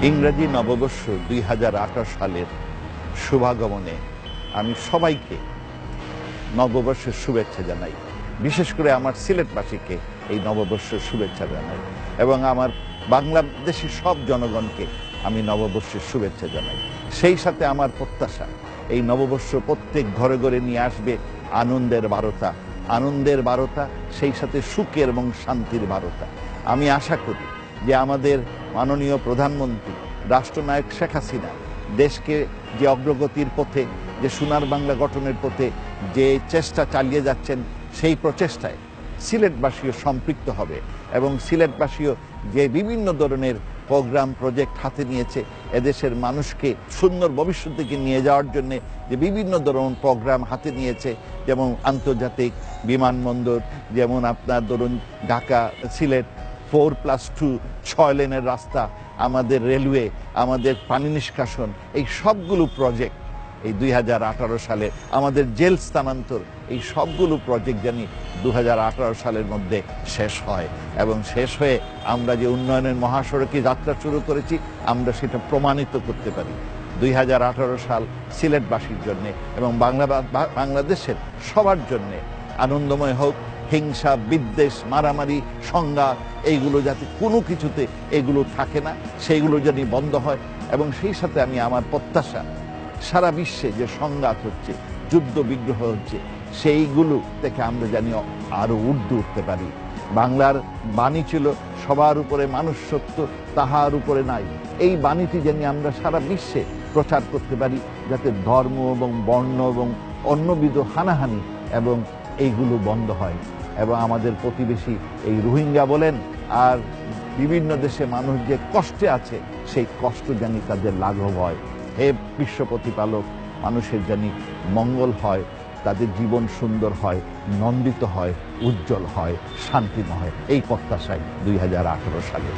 ইংরেজি নববর্ষ 2018 সালের শুভাগমনে আমি সবাইকে নববর্ষের শুভেচ্ছা জানাই। বিশেষ করে আমার সিলেটবাসীকে এই নববর্ষের শুভেচ্ছা জানাই এবং আমার বাংলাদেশি সব জনগণকে আমি নববর্ষের শুভেচ্ছা জানাই। সেই সাথে আমার প্রত্যাশা এই নববর্ষ প্রত্যেক ঘরে ঘরে নিয়ে আসবে আনন্দের বারতা, সেই সাথে সুখের এবং শান্তির বারতা। আমি আশা করি যে আমাদের মাননীয় প্রধানমন্ত্রী রাষ্ট্রনায়ক শেখ হাসিনা দেশকে যে অগ্রগতির পথে, যে সোনার বাংলা গঠনের পথে যে চেষ্টা চালিয়ে যাচ্ছেন, সেই প্রচেষ্টায় সিলেটবাসীও সম্পৃক্ত হবে এবং সিলেটবাসীও যে বিভিন্ন ধরনের প্রোগ্রাম প্রজেক্ট হাতে নিয়েছে, এদেশের মানুষকে সুন্দর ভবিষ্যৎ দিকে নিয়ে যাওয়ার জন্য যে বিভিন্ন ধরনের প্রোগ্রাম হাতে নিয়েছে, যেমন আন্তর্জাতিক বিমানবন্দর, যেমন আপনার ধরুন ঢাকা সিলেট 4+2 6 লেনের রাস্তা, আমাদের রেলওয়ে, আমাদের পানি নিষ্কাশন, এই সবগুলো প্রজেক্ট এই 2018 সালে আমাদের জেল স্থানান্তর, এই সবগুলো প্রজেক্ট জানি 2018 সালের মধ্যে শেষ হয় এবং শেষ হয়ে আমরা যে উন্নয়নের মহাসড়কে যাত্রা শুরু করেছি আমরা সেটা প্রমাণিত করতে পারি। 2018 সাল সিলেটবাসীর জন্য এবং বাংলাদেশের সবার জন্য আনন্দময় হোক। হিংসা, বিদ্বেষ, মারামারি, সংঘাত এইগুলো যাতে কোনো কিছুতে এগুলো থাকে না, সেইগুলো যেন বন্ধ হয় এবং সেই সাথে আমি আমার প্রত্যাশা সারা বিশ্বে যে সংঘাত হচ্ছে, যুদ্ধ বিগ্রহ হচ্ছে, সেইগুলো থেকে আমরা জানি আরো ঊর্ধ্বে উঠতে পারি। বাংলার বাণী ছিল সবার উপরে মানুষ সত্য, তাহার উপরে নাই। এই বাণীটি জানি আমরা সারা বিশ্বে প্রচার করতে পারি, যাতে ধর্ম এবং বর্ণ এবং অন্যবিধ হানাহানি এবং এইগুলো বন্ধ হয় এবং আমাদের প্রতিবেশী এই রোহিঙ্গা বলেন আর বিভিন্ন দেশে মানুষ যে কষ্টে আছে, সেই কষ্ট জানি তাদের লাঘব হয়। হে বিশ্ব প্রতিপালক, মানুষের জানি মঙ্গল হয়, তাদের জীবন সুন্দর হয়, নন্দিত হয়, উজ্জ্বল হয়, শান্তিময় হয়, এই প্রত্যাশায় 2018 সালে।